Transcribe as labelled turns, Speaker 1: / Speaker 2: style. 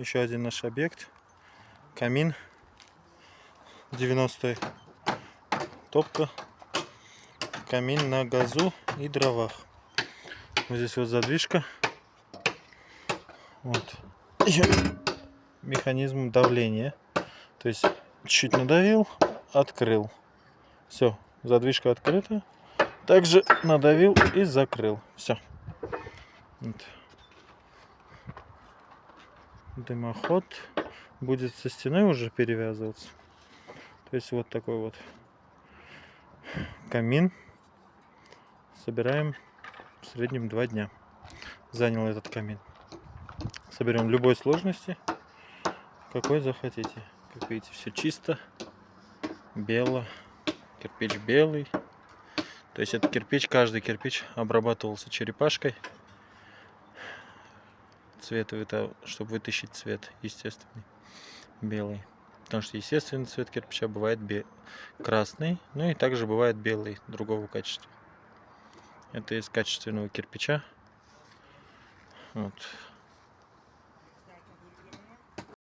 Speaker 1: еще один наш объект. Камин. 90-й. Топка. Камин на газу и дровах. Вот здесь вот задвижка. Вот. И механизм давления. То есть чуть надавил, открыл. Все, задвижка открыта. Также надавил и закрыл. Все. Вот. Дымоход будет со стеной уже перевязываться. То есть вот такой вот камин. Собираем в среднем 2 дня. Занял этот камин. Соберем любой сложности, какой захотите. Как видите, все чисто, бело. Кирпич белый. То есть этот кирпич, каждый кирпич обрабатывался черепашкой. Цвет, чтобы вытащить цвет естественный, белый. Потому что естественный цвет кирпича бывает красный, ну и также бывает белый другого качества. Это из качественного кирпича. Вот.